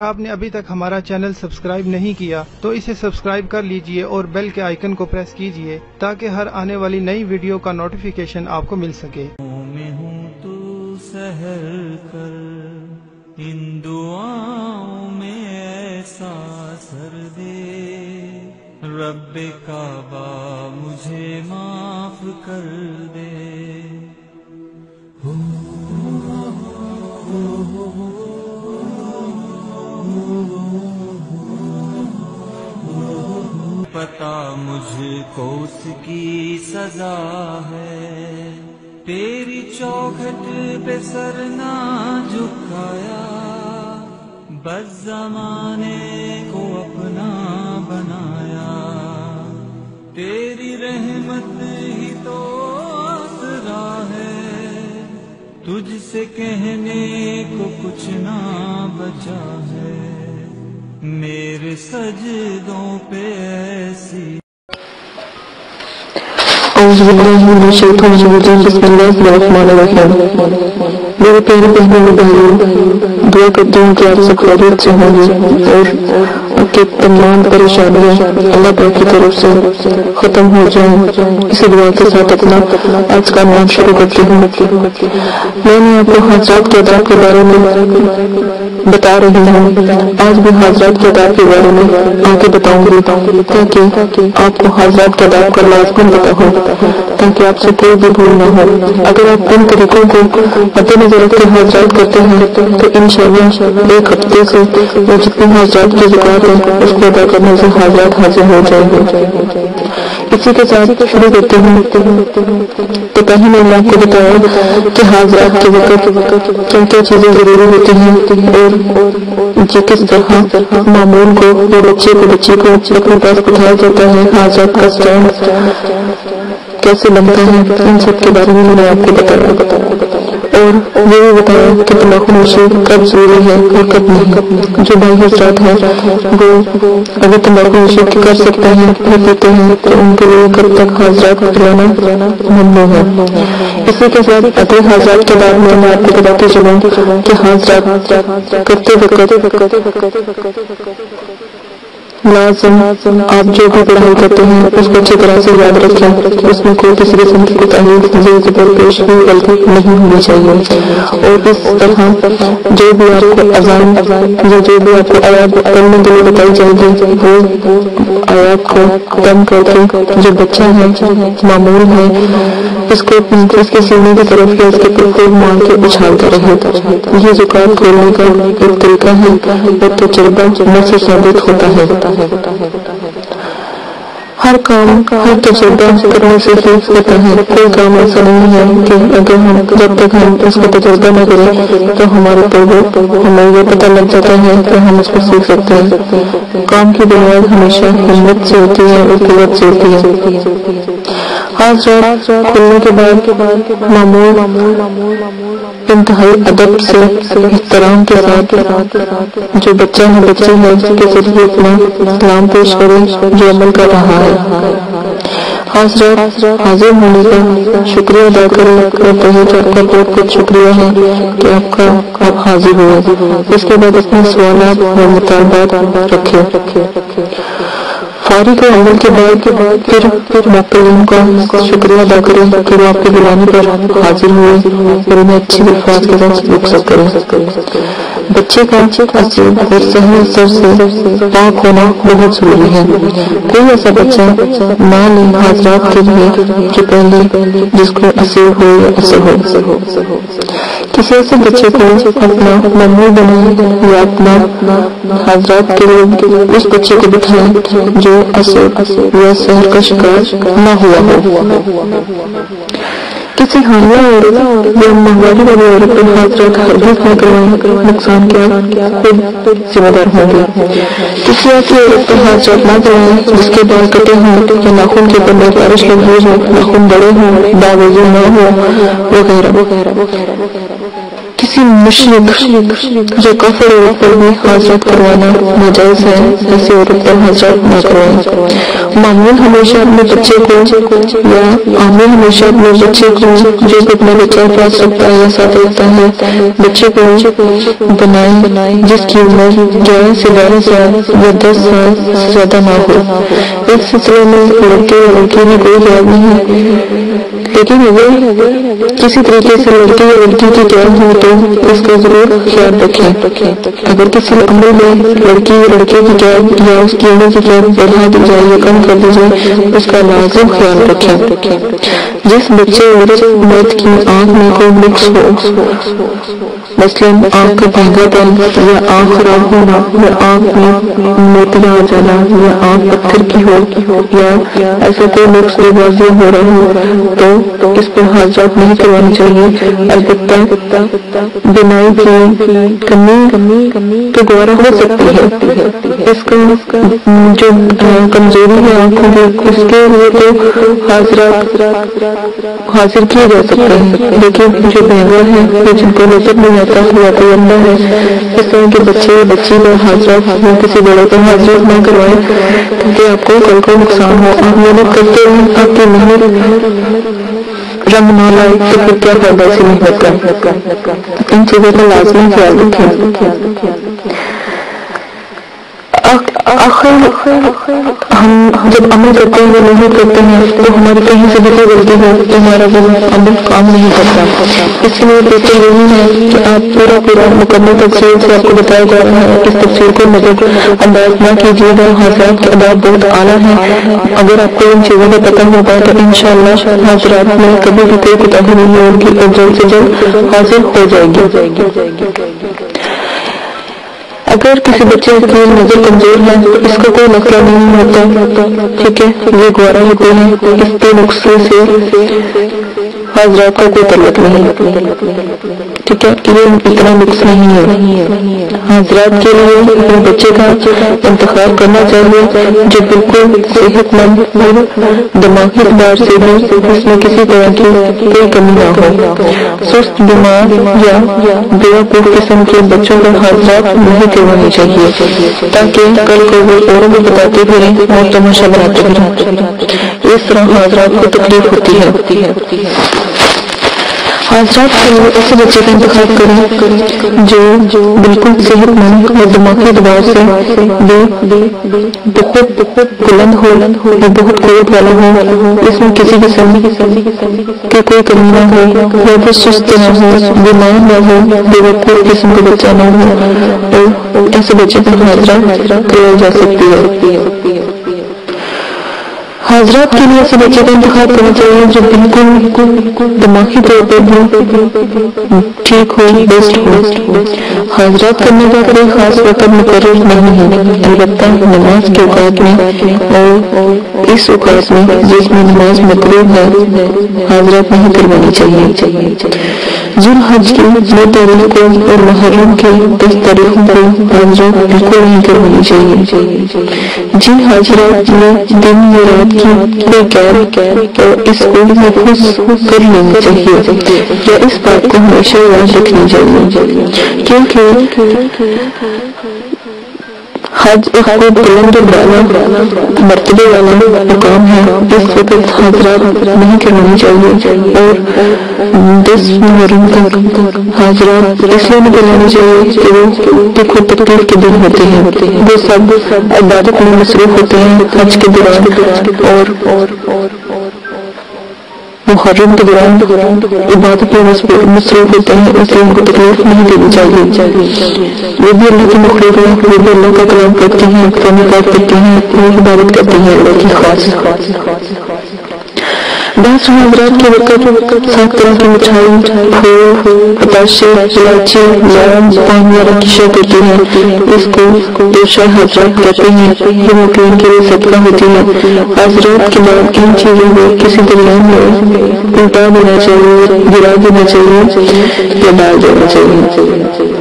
آپ نے ابھی تک ہمارا چینل سبسکرائب نہیں کیا تو اسے سبسکرائب کر لیجئے اور بیل کے آئیکن کو پریس کیجئے تاکہ ہر آنے والی نئی ویڈیو کا نوٹیفیکیشن آپ کو مل سکے۔ میں ہوں تو سحر کر ان دعاؤں میں ایسا اثر دے، رب کعبہ مجھے معاف کر دے۔ پتا مجھ کو اس کی سزا ہے، تیری چوکھٹ پہ سر نہ جھکایا، بس زمانے کو اپنا بنایا، تیری رحمت ہی تو آسرا ہے، تجھ سے کہنے کو کچھ نہ بچا ہے، میرے سجدوں پہ ایسی۔ اعوذ باللہ من الشیطان الرجیم، بسم اللہ الرحمن الرحیم۔ میرے پیارے بہنوں اور بھائیوں، دعا کرتی ہوں کہ آپ سب خیریت سے ہوں گے اور آپ کی تمام پریشانیاں اللہ پاک کی طرف سے ختم ہو جائیں۔ اسی دعا کے ساتھ اپنا آج کا نام شروع کرتی ہوں۔ میں نے آپ کو حاضرات کے آداب کے بارے میں بتا رہی ہوں، آج بھی حاضرات کے آداب کے بارے میں آگے بتاؤں گی تاکہ آپ کو حاضرات کے آداب کا لازم پتہ ہو، تاکہ آپ سے کوئی بھی بھول نہ ہو۔ اگر آپ ان طریقوں کو مد نظر رکھ کے حاضرات کرتے ہیں تو انشاءاللہ ایک ہفتے سے وہ جتنی حاضرات کی زکوٰۃ ہے اس کو ادا کرنے سے حاضرات حاضر ہو جائیں گے۔ اسی کے ساتھ شروع کرتے ہیں تو پہلے میں نے آپ کو بتایا کہ حاضرات کے وقت کیا کیا چیزیں ضروری ہوتی ہیں اور کس طرح معمول کو یا بچے کو اپنے پاس بٹھایا جاتا ہے، حاضرات کا اسٹینڈ کیسے بنتا ہے، ان سب کے بارے میں نے آپ کو بتایا اور یہ بھی بتایا کہ تمباکو نوشی کب ضروری ہے اور کب نہیں۔ جو بھائی حضرات ہیں وہ اگر تمباکو نوشی کر سکتے ہیں پھر پیتے ہیں تو ان کے لیے کب تک حاضرات پلانا ممنوع ہے۔ اسی کے ساتھ اگلے حاضرات کے بعد میں آپ کو بتاتی چلوں کہ حاضرات کرتے وقت لازم آپ جو بھی پڑھائی کرتے ہیں اس کو اچھی طرح سے یاد رکھیں، اس میں کوئی کسی قسم کی کوتاہی زبر پیش غلطی نہیں ہونی چاہیے، اور اس طرح جو بھی آپ کو اذان یا جو بھی آپ کو آیات پڑھنے کے لیے بتائی جائے گی وہ آیات کو دم کر کے جو بچہ ہے معمول ہے اس کے سینے کی طرف یا اس کے پلکوں مار کے اچھالتا رہے۔ یہ زکوٰۃ کھولنے کا ایک طریقہ ہے اور تجربہ مجھ سے ثابت ہوتا ہے۔ ہر کام ہر تجربہ کرنے سے ہی ہوتا ہے، کوئی کام ایسا نہیں ہے کہ اگر جب تک ہم اس کا تجربہ نہ کریں تو ہمارے پر ہمیں یہ پتہ لگ جاتا ہے کہ ہم اس کو سیکھ سکتے ہیں۔ کام کی بنیاد ہمیشہ ہمت سے ہوتی ہے اور قوت سے ہوتی ہے۔ حاضرات کھلنے کے بعد معمول انتہائی ادب سے احترام کے ساتھ جو بچہ ہے بچی ہے کے ذریعے اپنا سلام پیش کرے جو عمل کر رہا ہے۔ حاضرات حاضر ہونے کا شکریہ ادا کریں اور کہیں کہ آپ کا بہت بہت شکریہ ہے کہ آپ حاضر ہوئے۔ اس کے بعد اپنے سوالات اور مطالبات رکھیں۔ فارغ عمل کے بعد پھر مقررین کا شکریہ ادا کریں کہ وہ آپ کے بلانے پر حاضر ہوئے اور انہیں اچھی الفاظ کے ساتھ رخصت کریں۔ بچے کا اصل اور صحیح سر سے پاک ہونا بہت ضروری ہے۔ کوئی ایسا بچہ نہ لے حاضرات کے لیے جو پہلے جس کو اثر ہو یا اثر ہو۔ کسی ایسے بچے کو اپنا ممنوع بنائے یا اپنا حاضرات کے لیے اس بچے کو بٹھائیں جو اثر یا سحر کا شکار نہ ہوا ہو۔ کسی حاملہ عورت یا مہواری والی عورت پر حاضرات ہرگز نہ کروائیں، نقصان کیا خود ذمہ دار ہوں گے۔ کسی ایسی عورت پر حاضرات نہ کروائیں جس کے بال کٹے ہوں یا ناخن کے اوپر بارش کے بوجھ ہو، ناخن بڑے ہوں، داغ نہ ہو وغیرہ۔ کسی مشرک یا کافر عورت پر بھی حاضرات کروانا ناجائز ہے، ایسی عورت پر حاضرات نہ کروائیں۔ معمول ہمیشہ اپنے بچے کو یا عامل ہمیشہ اپنے بچے کو جو اپنا بچہ پاس رکھتا ہے یا ساتھ رکھتا ہے بچے کو بنائیں جس کی عمر 11 سے 12 سال یا 10 سال سے زیادہ نہ ہو۔ اس سلسلے میں لڑکے یا لڑکی میں کوئی خیال نہیں ہے، لیکن اگر کسی طریقے سے لڑکے یا لڑکی کی قید ہو تو اس کا ضرور خیال رکھیں۔ اگر کسی عمل میں لڑکی یا لڑکے کی قید یا اس کی عمر کی قید بڑھا دی جائے یا کم کر دی جائے اس کا لازم خیال رکھیں۔ جس بچے اور مرد کی آنکھ میں کوئی نقص ہو، مثلاً آنکھ کا بھینگا پن یا آنکھ خراب ہونا یا آنکھ میں موتیاں آ جانا یا آنکھ پتھر کی ہو یا ایسا کوئی نقص جو واضح ہو رہا ہو تو اس پر حاجات نہیں کروانی چاہیے۔ البتہ بینائی کی کمی تو گوارا ہو سکتی ہے، اس کا جو کمزوری ہے آنکھوں کی اس کے لیے تو حاضرات حاضر کیے جا سکتے ہیں، لیکن جو بہنگا ہے جن کو نظر نہیں آتا یا کوئی اندھا ہے اس طرح کے بچے بچی کا حاضرات کسی بڑے کا حاضرات نہ کروائیں کیونکہ آپ کو کل کو نقصان ہو۔ آپ محنت کرتے ہیں، آپ کی محنت رنگ نہ لائے تو پھر کیا فائدہ ایسی محنت کا۔ ان چیزوں کا لازمی خیال رکھیں۔ آخر ہم جب عمل کرتے ہیں یا محنت کرتے ہیں تو ہماری کہیں سے بھی کوئی غلطی ہو تو ہمارا وہ عمل کام نہیں کرتا۔ اس لیے بہتر یہی ہے کہ آپ پورا مکمل تفصیل سے آپ کو بتایا جا رہا ہے، اس تفصیل کو نظر انداز نہ کیجیے گا۔ حاضرات کی آداب بہت اعلیٰ ہیں، اگر آپ کو ان چیزوں کا پتہ ہوگا تو انشاءاللہ حاضرات میں کبھی بھی کوئی کوتاہی نہیں ہوگی اور جلد سے جلد حاضر ہو جائے گی۔ اگر کسی بچے کی نظر کمزور ہے تو اس کا کوئی مسئلہ نہیں ہوتا، ٹھیک ہے، یہ گوارا ہوتے ہیں، اس کے نقصے سے حاضرات کا کوئی تعلق نہیں، ٹھیک ہے، یہ اتنا نقص نہیں ہے۔ حاضرات کے لیے اپنے بچے کا انتخاب کرنا چاہیے جو بالکل صحت مند اور دماغی اعتبار سے بھی اس میں کسی طرح کی کوئی کمی نہ ہو۔ سست بیمار یا بیوقوف قسم کے بچوں کا حاضرات نہیں کروانی چاہیے تاکہ کل کو وہ اوروں کو بتاتے پھریں اور تماشا بناتے پھریں، اس طرح حاضرات کو تکلیف ہوتی ہے۔ حاضرات کے لیے ایسے بچے کا انتخاب کریں جو بالکل صحت مند اور دماغی اعتبار سے بہت بلند ہو یا بہت قوت والا ہو، اس میں کسی قسم کی کوئی کمی نہ ہو یا وہ سست نہ ہو، بیمار نہ ہو، بیوقوف قسم کا بچہ نہ ہو، اور ایسے بچے کا حاضرہ کیا جا سکتی ہے۔ حاضرات کے لیے ایسے بچے کا انتخاب کرنا چاہیے جو بالکل دماغی طور پر بھی ٹھیک ہو، بیسٹ ہو۔ حاضرات کرنے کا کوئی خاص وقت مقرر نہیں ہے، البتہ نماز کے اوقات میں اور اس اوقات میں جس میں نماز مقروض ہے حاضرات نہیں کروانی چاہیے۔ ذوالحج کی 9 تاریخ کو اور محرم کی 10 تاریخوں کو حاضرات بالکل نہیں کروانی چاہیے۔ جن حاضرات میں دن یا رات کی کوئی قید اور اس کو محفوظ کر لینی چاہیے یا اس بات کو ہمیشہ یاد رکھنی چاہیے کیونکہ حج ایک خوب بلند بالا مرتبے والا مقام ہے، اس وقت حاضرات نہیں کرانی چاہیے اور 10 محرم تک حاضرات اس لیے نہیں کرانی چاہیے کہ وہ دکھ و تکلیف کے دن ہوتے ہیں، وہ سب عبادت میں مصروف ہوتے ہیں حج کے دوران اور محرم کے دوران عبادت میں مصروف ہوتے ہیں، اس لیے ان کو تکلیف نہیں دینی چاہیے۔ وہ بھی اللہ کی مخلوق ہیں، وہ بھی اللہ کا کلام پڑھتے ہیں، قرآن پاک پڑھتے ہیں اور عبادت کرتے ہیں اللہ کی خاص۔ بعض حضرات کے وقت 7 طرح کی مٹھائی، پھول، پتاشے، الائچی، لونگ، پان وغیرہ کی شوق ہوتی ہے، اس کو دوسرا حضرات کہتے ہیں، یہ مقیم کے لیے صدقہ ہوتی ہے۔ حضرات کے بعد ان چیزوں کو کسی دریا میں الٹا دینا چاہیے، گرا دینا چاہیے یا ڈال دینا چاہیے۔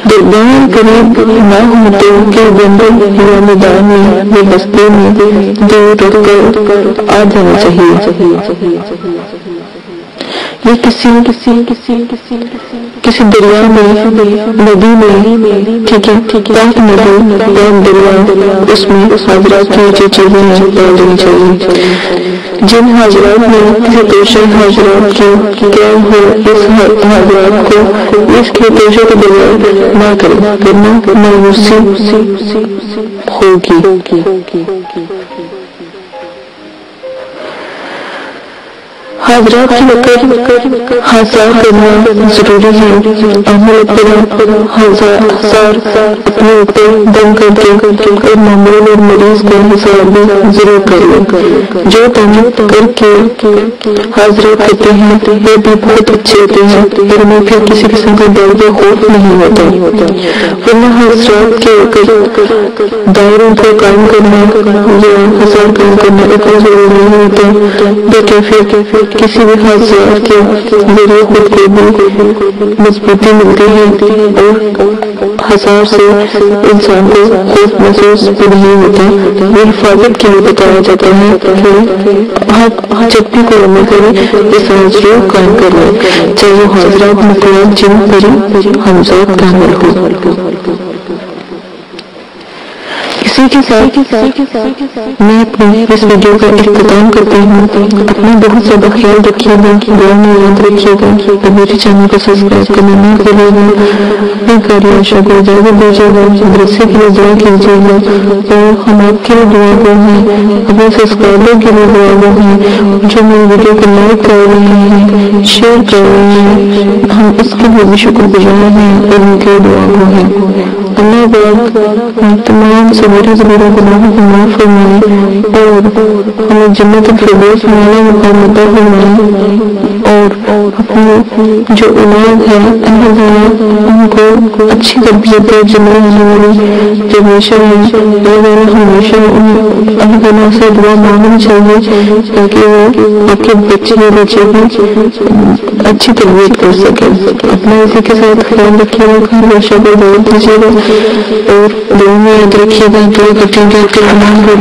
دربان قریب نہ ہو تو کہ جنگل یا میدان میں یا بستی میں دور رکھ کر آ جانا چاہیے۔ یہ کسی دریا میں، ندی میں، ٹھیک ہے، پاک ندی، پاک دریا، اس میں حضرات کی جو چیزیں ہیں ڈال دینی چاہیے. جن حضرات نے کسی توشہ حضرات کی کیا ہو، اس حضرات کو اس کے توشہ کے بغیر نہ کرے، ورنہ مایوسی ہوگی. حضرات کی وقت حاصل کرنا ضروری ہے. عمل ہزار اپنے اوپر دم کر کے اور معمول اور مریض کا حساب بھی ضرور کر لیں. جو دم کر کے حضرات کرتے ہیں وہ بھی بہت اچھے ہوتے ہیں، اور انہیں پھر کسی قسم کا ڈر یا خوف نہیں ہوتا. ورنہ حضرات کے دائروں کو قائم کرنا یا ہزار قائم کرنا اتنا ضروری نہیں ہوتا، لیکن پھر کسی بھی حادثات کے ذریعے خود کو بھی مضبوطی ملتی ہے اور ہزار سے انسان کو خوف محسوس بھی نہیں ہوتا. یہ حفاظت کے لیے بتایا جاتا ہے کہ جب بھی کوئی عمل کرے اس ضرور قائم کر لیں، چاہے وہ حاضرات مطلب جن پری حمزات کا عمل ہو. اسی کے ساتھ میں اپنے اس ویڈیو کا اختتام کرتی ہوں. اپنا بہت زیادہ خیال رکھیے گا، دعا میں یاد رکھیے گا اور میرے چینل کو سبسکرائب کرنا نہ بھولے گا. میں کاری عائشہ کو اجازت دیجیے گا. مدرسے کے لیے دعا کیجیے گا اور ہم آپ کے لیے دعا گو ہیں، اپنے سبسکرائبر کے لیے دعا گو ہیں جو میری ویڈیو کو لائک کر رہے ہیں، شیئر کر رہے ہیں. ہم اس کے لیے بھی شکر گزار ہیں اور ان کے دعا گو ہیں. اللہ پاک تمام صغیرہ صغیرہ گناہوں کو معاف فرمائے اور ہمیں جنت الفردوس میں اعلیٰ مقام عطا فرمائے. اور اپنی جو اولاد ہے اللہ تعالیٰ ان کو اچھی تربیت دے، جنرل ہونے والی جنریشن ہے. اللہ تعالیٰ ہمیشہ اللہ تعالیٰ سے دعا مانگنی چاہیے تاکہ وہ آپ کے بچے بھی اچھی تربیت کر سکے. اپنا اسی کے ساتھ خیال رکھیے گا، گھر بادشاہ کو دعوت دیجیے گا اور دعا میں یاد رکھیے گا. دعا کرتے ہیں کہ آپ کے تمام کو